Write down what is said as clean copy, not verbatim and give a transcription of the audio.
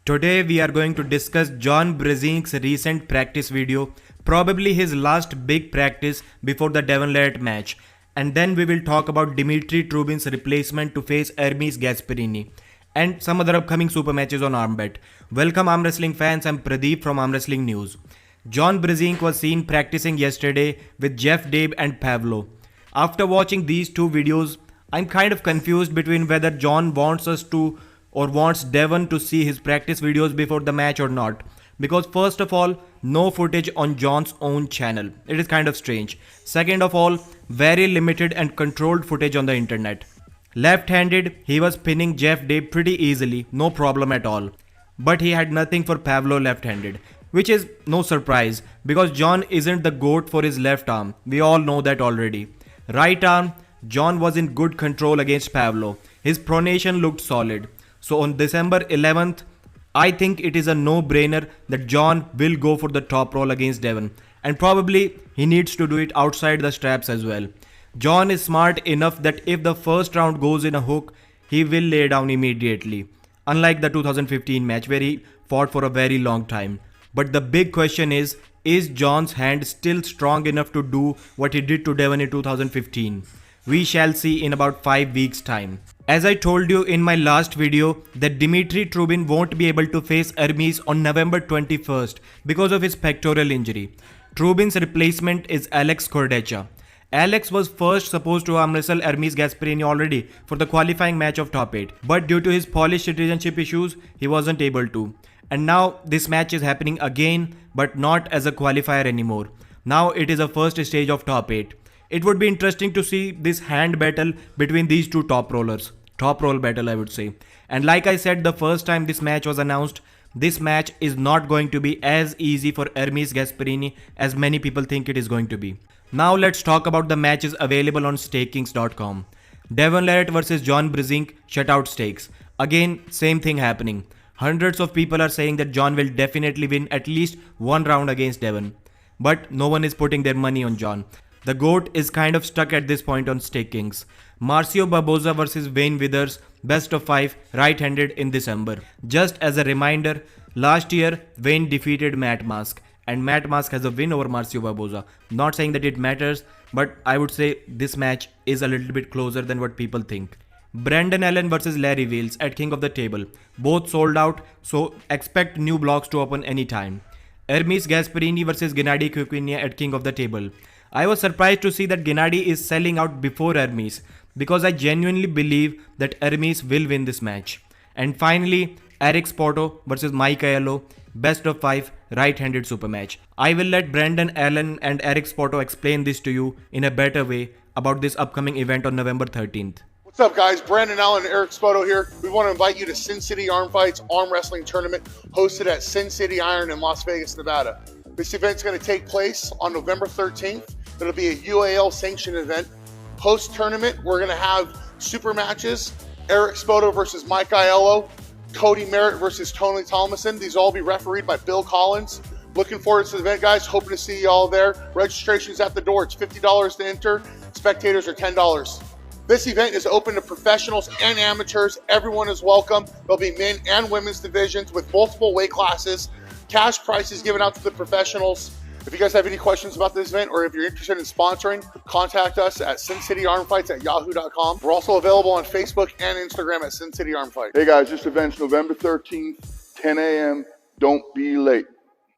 Today we are going to discuss John Brezink's recent practice video, probably his last big practice before the Devon Larratt match. And then we will talk about Dimitri Trubin's replacement to face Hermes Gasparini and some other upcoming super matches on Armbet. Welcome Arm Wrestling fans, I'm Pradeep from Arm Wrestling News. John Brezink was seen practicing yesterday with Jeff Dabe and Pavlo. After watching these two videos, I'm kind of confused between whether John wants us to or wants Devon to see his practice videos before the match or not. Because first of all, no footage on John's own channel. It is kind of strange. Second of all, very limited and controlled footage on the internet. Left-handed, he was pinning Jeff Dabe pretty easily, no problem at all. But he had nothing for Pavlo left-handed, which is no surprise because John isn't the GOAT for his left arm. We all know that already. Right arm, John was in good control against Pavlo. His pronation looked solid. So on December 11th, I think it is a no-brainer that John will go for the top roll against Devon. And probably he needs to do it outside the straps as well. John is smart enough that if the first round goes in a hook, he will lay down immediately. Unlike the 2015 match where he fought for a very long time. But the big question is John's hand still strong enough to do what he did to Devon in 2015? We shall see in about 5 weeks time. As I told you in my last video that Dimitri Trubin won't be able to face Hermes on November 21st because of his pectoral injury. Trubin's replacement is Alex Cordecha. Alex was first supposed to arm wrestle Hermes Gasparini already for the qualifying match of top 8. But due to his Polish citizenship issues, he wasn't able to. And now this match is happening again, but not as a qualifier anymore. Now it is a first stage of top 8. It would be interesting to see this hand battle between these two top rollers. Top roll battle, I would say. And like I said the first time this match was announced, this match is not going to be as easy for Hermes Gasparini as many people think it is going to be. Now let's talk about the matches available on StakeKings.com. Devon Larratt vs John Brezink shutout stakes. Again, same thing happening. Hundreds of people are saying that John will definitely win at least one round against Devon. But no one is putting their money on John. The GOAT is kind of stuck at this point on StakeKings. Marcio Barboza vs Wayne Withers, best of 5, right-handed in December. Just as a reminder, last year Wayne defeated Matt Mask. And Matt Mask has a win over Marcio Barboza. Not saying that it matters, but I would say this match is a little bit closer than what people think. Brandon Allen vs Larry Wheels at King of the Table. Both sold out, so expect new blocks to open anytime. Hermes Gasparini vs Gennady Kukhinin at King of the Table. I was surprised to see that Gennady is selling out before Hermes because I genuinely believe that Hermes will win this match. And finally, Eric Spoto vs Mike Aiello, best of 5, right-handed super match. I will let Brandon Allen and Eric Spoto explain this to you in a better way about this upcoming event on November 13th. What's up guys, Brandon Allen and Eric Spoto here. We want to invite you to Sin City Arm Fights arm wrestling tournament hosted at Sin City Iron in Las Vegas, Nevada. This event is going to take place on November 13th. It'll be a UAL sanctioned event. Post-tournament, we're going to have super matches. Eric Spoto versus Mike Aiello, Cody Merritt versus Tony Thomason. These will all be refereed by Bill Collins. Looking forward to the event, guys. Hoping to see you all there. Registration's at the door. It's $50 to enter. Spectators are $10. This event is open to professionals and amateurs. Everyone is welcome. There'll be men and women's divisions with multiple weight classes. Cash prizes given out to the professionals. If you guys have any questions about this event or if you're interested in sponsoring, contact us at sincityarmfights@yahoo.com. We're also available on Facebook and Instagram at Sin City Arm Fight. Hey guys, this event's November 13th, 10 a.m. Don't be late.